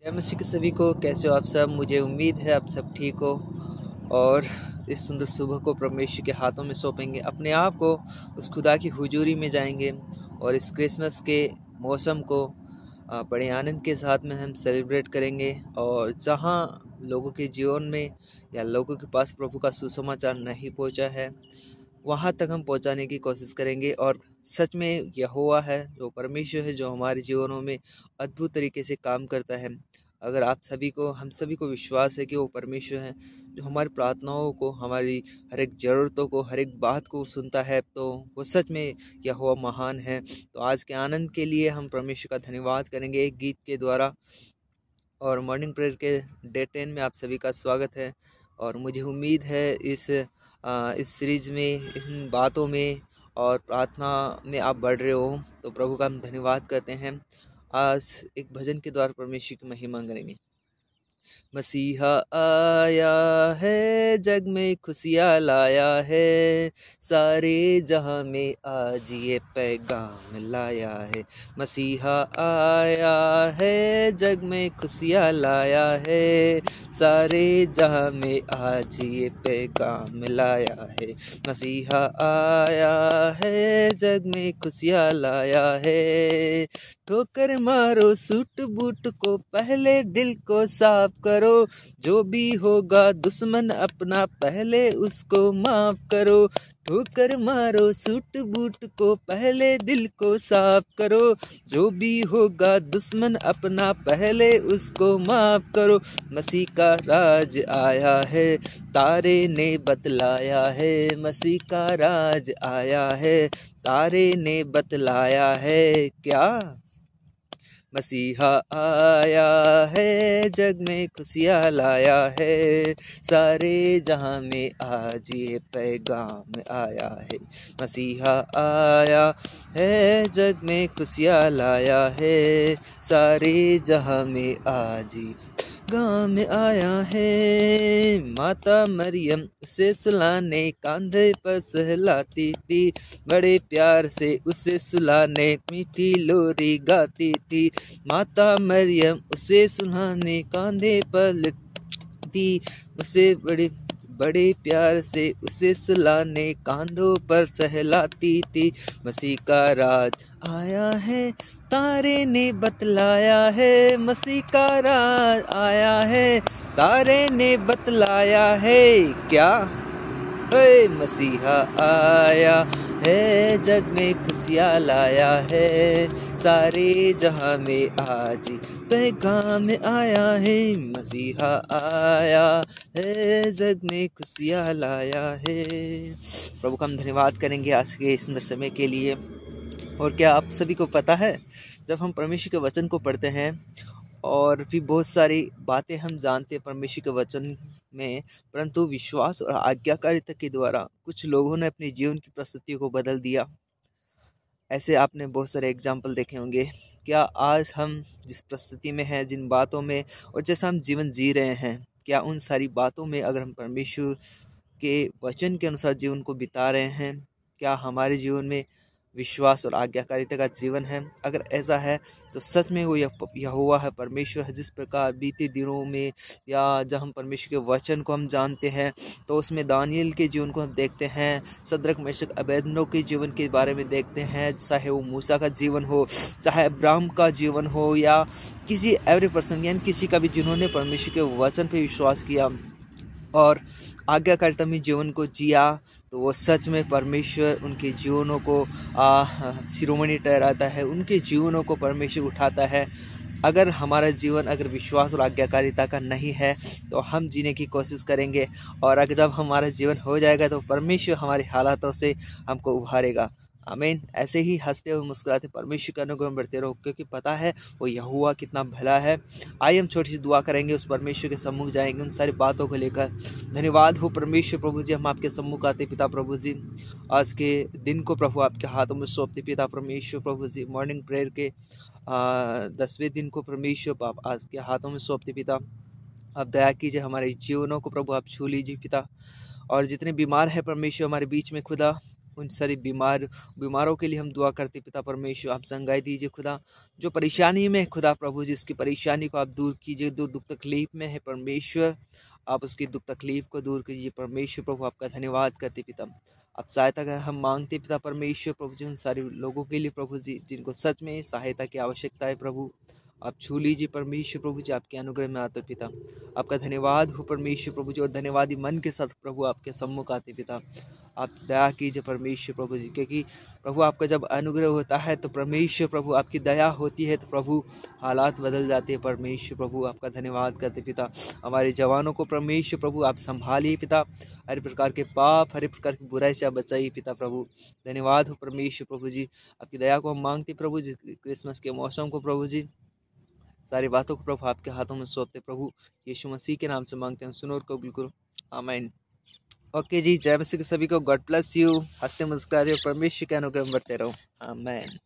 जय मसीह के सभी को। कैसे हो आप सब? मुझे उम्मीद है आप सब ठीक हो और इस सुंदर सुबह को परमेश्वर के हाथों में सौंपेंगे, अपने आप को उस खुदा की हुजूरी में जाएंगे और इस क्रिसमस के मौसम को बड़े आनंद के साथ में हम सेलिब्रेट करेंगे। और जहाँ लोगों के जीवन में या लोगों के पास प्रभु का सुसमाचार नहीं पहुँचा है, वहाँ तक हम पहुँचाने की कोशिश करेंगे। और सच में यहोवा है, जो परमेश्वर है, जो हमारे जीवनों में अद्भुत तरीके से काम करता है। अगर हम सभी को विश्वास है कि वो परमेश्वर है जो हमारी प्रार्थनाओं को, हमारी हर एक ज़रूरतों को, हर एक बात को सुनता है, तो वो सच में यहोवा महान है। तो आज के आनंद के लिए हम परमेश्वर का धन्यवाद करेंगे एक गीत के द्वारा। और मॉर्निंग प्रेयर के डे 10 में आप सभी का स्वागत है। और मुझे उम्मीद है इस सीरीज में, इन बातों में और प्रार्थना में आप बढ़ रहे हो, तो प्रभु का हम धन्यवाद करते हैं। आज एक भजन के द्वारा परमेश्वर की महिमा करेंगे। मसीहा आया है, जग में खुशियाँ लाया है, सारे जहां में आज ये पैगाम लाया है। मसीहा आया है, जग में खुशियाँ लाया है, सारे जहां में आज ये पैगाम लाया है। मसीहा आया है, जग में खुशियाँ लाया है। ठोकर मारो सूट बूट को, पहले दिल को साफ करो, जो भी होगा दुश्मन अपना पहले उसको माफ करो। ठोकर मारो सूट बूट को, पहले दिल को साफ करो, जो भी होगा दुश्मन अपना पहले उसको माफ करो। मसीह का राज आया है, तारे ने बतलाया है, मसीह का राज आया है, तारे ने बतलाया है। क्या? मसीहा आया है, जग में खुशियाँ लाया है, सारे जहां में आज ये पैगाम आया है। मसीहा आया है, जग में खुशियाँ लाया है, सारे जहां में आज गाँव में आया है। माता मरियम उसे सुलाने कांधे पर सहलाती थी, बड़े प्यार से उसे सुलाने मीठी लोरी गाती थी। माता मरियम उसे सुलाने कांधे पर थी, उसे बड़े प्यार से उसे सुलाने कांधों पर सहलाती थी। मसीह का राज आया है, तारे ने बतलाया है, मसीह का राज आया है, तारे ने बतलाया है। क्या? मसीहा आया है, जग में खुशियाँ लाया है, सारे जहां में आज पैगाम आया है। मसीहा आया है, जग में खुशियाँ लाया है। प्रभु का हम धन्यवाद करेंगे आज के सुंदर समय के लिए। और क्या आप सभी को पता है, जब हम परमेश्वर के वचन को पढ़ते हैं और भी बहुत सारी बातें हम जानते हैं परमेश्वर के वचन में, परंतु विश्वास और आज्ञाकारिता के द्वारा कुछ लोगों ने अपने जीवन की परिस्थितियों को बदल दिया। ऐसे आपने बहुत सारे एग्जाम्पल देखे होंगे। क्या आज हम जिस परिस्थिति में हैं, जिन बातों में और जैसा हम जीवन जी रहे हैं, क्या उन सारी बातों में अगर हम परमेश्वर के वचन के अनुसार जीवन को बिता रहे हैं, क्या हमारे जीवन में विश्वास और आज्ञाकारिता का जीवन है? अगर ऐसा है तो सच में वो यहोवा है, परमेश्वर है। जिस प्रकार बीते दिनों में या जब हम परमेश्वर के वचन को हम जानते हैं, तो उसमें दानियल के जीवन को हम देखते हैं, शद्रक मेशक अबेदनगो के जीवन के बारे में देखते हैं, चाहे वो मूसा का जीवन हो, चाहे अब्राहम का जीवन हो, या किसी एवरी पर्सन यानी किसी का भी जिन्होंने परमेश्वर के वचन पर विश्वास किया और आज्ञाकारिता में जीवन को जिया, तो वो सच में परमेश्वर उनके जीवनों को शिरोमणि ठहराता है, उनके जीवनों को परमेश्वर उठाता है। अगर हमारा जीवन अगर विश्वास और आज्ञाकारिता का नहीं है, तो हम जीने की कोशिश करेंगे, और अगर जब हमारा जीवन हो जाएगा तो परमेश्वर हमारे हालातों से हमको उभारेगा। आमीन। ऐसे ही हंसते हुए मुस्कुराते परमेश्वर के अनुग्रह में बढ़ते रहो, क्योंकि पता है वो यहोवा कितना भला है। आइए हम छोटी सी दुआ करेंगे, उस परमेश्वर के सम्मुख जाएंगे उन सारी बातों को लेकर। धन्यवाद हो परमेश्वर प्रभु जी, हम आपके सम्मुख आते पिता प्रभु जी। आज के दिन को प्रभु आपके हाथों में सौंपते पिता परमेश्वर प्रभु जी। मॉर्निंग प्रेयर के 10वें दिन को परमेश्वर आप आज के हाथों में सौंपते पिता। आप दया कीजिए, हमारे जीवनों को प्रभु आप छू लीजिए पिता। और जितने बीमार हैं परमेश्वर हमारे बीच में खुदा, उन सारी बीमारों के लिए हम दुआ करते पिता परमेश्वर, आप संगाई दीजिए खुदा। जो परेशानी में है खुदा प्रभु जी, उसकी परेशानी को आप दूर कीजिए। जो दुख तकलीफ में है परमेश्वर, आप उसकी दुख तकलीफ को दूर कीजिए परमेश्वर प्रभु। आपका धन्यवाद करते पिता। आप सहायता का हम मांगते पिता परमेश्वर प्रभु जी, उन सारे लोगों के लिए प्रभु जी जिनको सच में सहायता की आवश्यकता है प्रभु, आप छू लीजिए परमेश्वर प्रभु जी। आपके अनुग्रह में आते पिता, आपका धन्यवाद हो परमेश्वर प्रभु जी। और धन्यवादी मन के साथ प्रभु आपके सम्मुख आते पिता, आप दया कीजिए परमेश्वर प्रभु जी। क्योंकि प्रभु आपका जब अनुग्रह होता है तो परमेश्वर प्रभु आपकी दया होती है तो प्रभु हालात बदल जाते हैं परमेश्वर प्रभु। आपका धन्यवाद करते पिता। हमारे जवानों को परमेश्वर प्रभु आप संभालिए पिता, हर प्रकार के पाप, हर प्रकार की बुराई से आप बचाइए पिता प्रभु। धन्यवाद हो परमेश्वर प्रभु जी। आपकी दया को हम मांगते प्रभु जी। क्रिसमस के मौसम को प्रभु जी, सारी बातों को प्रभु आपके हाथों में सौंपते प्रभु, यीशु मसीह के नाम से मांगते हैं, सुनो और कबूल करो, आमीन। ओके जी, जय मसीह के सभी को, गॉड ब्लेस यू। हंसते मुस्कुराते परमेश्वर के अनुग्रह में बढ़ते रहो, आमीन।